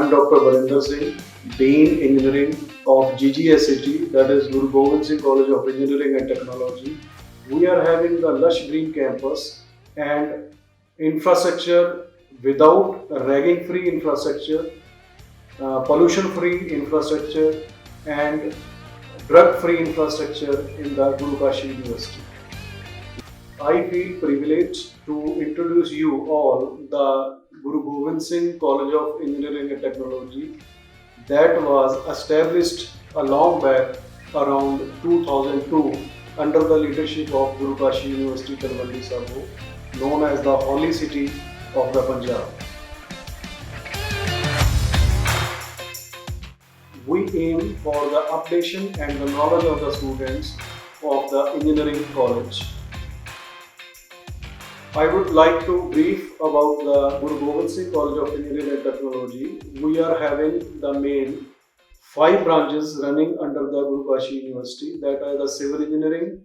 I'm Dr. Barinder Singh, Dean Engineering of GGSCT, that is Guru Gobind Singh College of Engineering and Technology. We are having the lush green campus and infrastructure without ragging-free infrastructure, pollution-free infrastructure, and drug-free infrastructure in the Guru Kashi University. I feel privileged to introduce you all the Guru Gobind Singh College of Engineering and Technology that was established a long back around 2002 under the leadership of Guru Kashi University Talwandi Sabo, known as the Holy City of the Punjab. We aim for the updation and the knowledge of the students of the engineering college. I would like to brief about the Guru Gobind Singh College of Engineering and Technology. We are having the main 5 branches running under the Guru Kashi University, that are the civil engineering,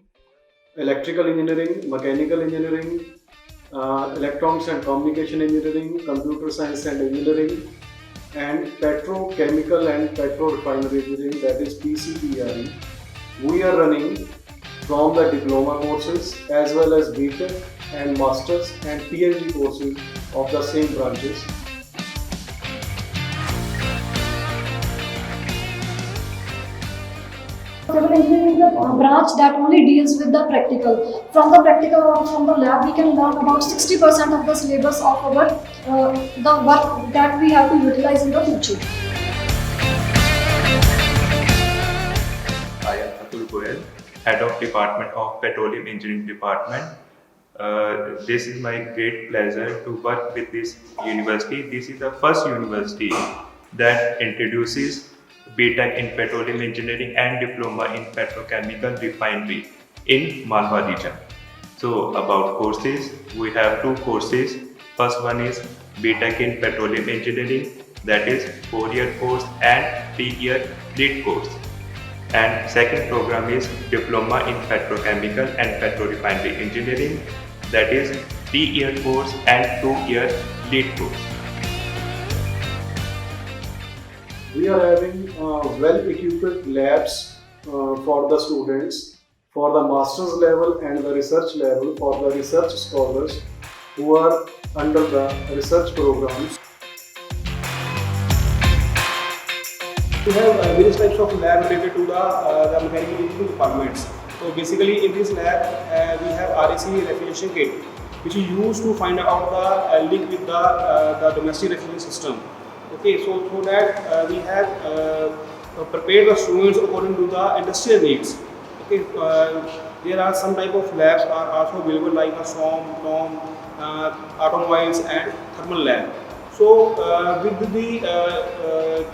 electrical engineering, mechanical engineering, electronics and communication engineering, computer science and engineering, and petrochemical and petro-refinery engineering, that is PCPRE. We are running from the diploma courses as well as BTech and masters and PhD courses of the same branches. Civil engineering is a branch that only deals with the practical. From the practical or from the lab, we can learn about 60% of the syllabus of our the work that we have to utilize in the future. I am Atul Goyal, Head of Department of Petroleum Engineering Department. This is my great pleasure to work with this university. This is the first university that introduces BTech in Petroleum Engineering and Diploma in Petrochemical Refinery in Malwa region. So about courses, we have 2 courses. First one is BTech in Petroleum Engineering, that is 4-year course and 3-year lead course. And second program is Diploma in Petrochemical and Petro-Refinery Engineering, that is 3-year course and 2-year lead course. We are having well-equipped labs for the students, for the master's level and the research level, for the research scholars who are under the research programs. We have various types of lab related to the mechanical engineering departments. So basically in this lab we have RAC refrigeration kit, which is used to find out the link with the domestic refrigeration system. Okay, so that we have prepared the students according to the industrial needs. Okay, there are some type of labs are also available like a SOM, automobiles and thermal lab. So with the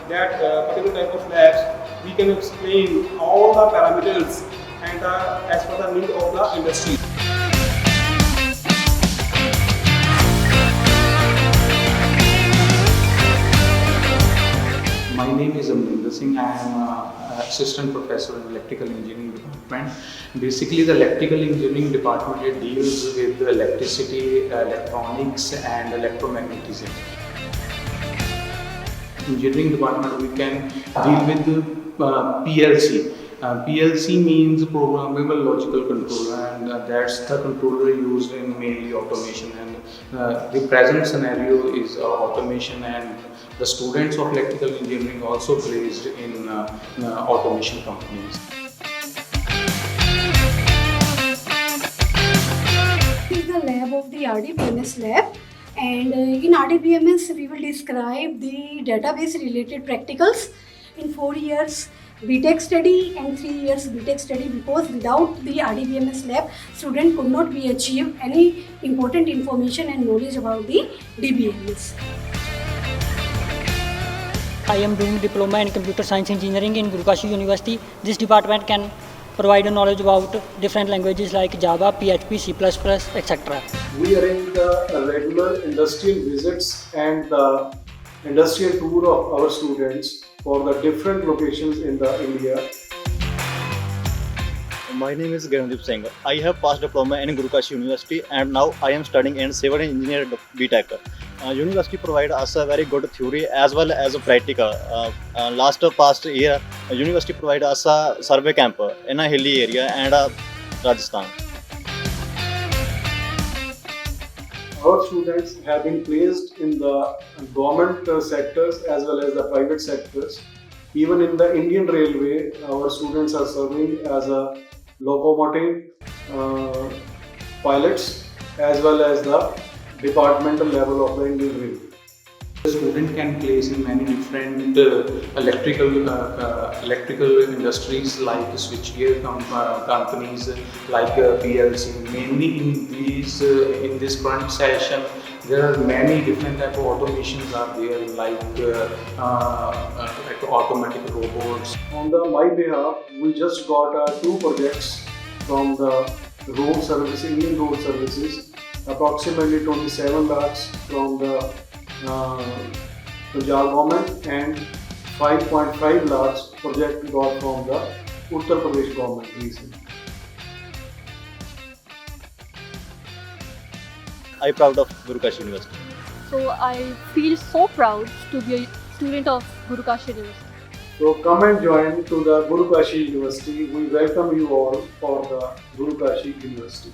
that particular type of labs, we can explain all the parameters and as per the need of the industry. My name is Amrinder Singh. I am assistant professor in electrical engineering department. Basically, the electrical engineering department, it deals with electricity, electronics, and electromagnetism. Engineering department, we can deal with PLC. PLC means programmable logical controller, and that's the controller used in mainly automation. And the present scenario is automation, and the students of electrical engineering also placed in automation companies. This is the lab of the RDBMS lab, and in RDBMS we will describe the database related practicals in 4 years BTech study and 3 years BTech study, because without the RDBMS lab, student could not be achieve any important information and knowledge about the DBMS. I am doing diploma in computer science engineering in Guru Kashi University. This department can provide a knowledge about different languages like Java, PHP, C++, etc. We arrange the regular industrial visits and the industrial tour of our students for the different locations in the India. My name is Gagandeep Singh. I have passed diploma in Guru Kashi University and now I am studying in civil engineer BTech. university provide us a very good theory as well as a practical. Past year, university provide us a survey camp in a hilly area and Rajasthan. Our students have been placed in the government sectors as well as the private sectors. Even in the Indian Railway, our students are serving as a locomotive pilots as well as the departmental level of the Indian Railway. The student can place in many different electrical industries like switchgear companies like PLC. Mainly in this current session, there are many different type of automations are there like automatic robots. On my behalf, we just got 2 projects from the road service, Indian road services, approximately 27 lakhs from the Punjab government and 5.5 lakhs project got from the Uttar Pradesh government recently. I'm proud of Guru Kashi University. So I feel so proud to be a student of Guru Kashi University. So come and join to the Guru Kashi University. We welcome you all for the Guru Kashi University.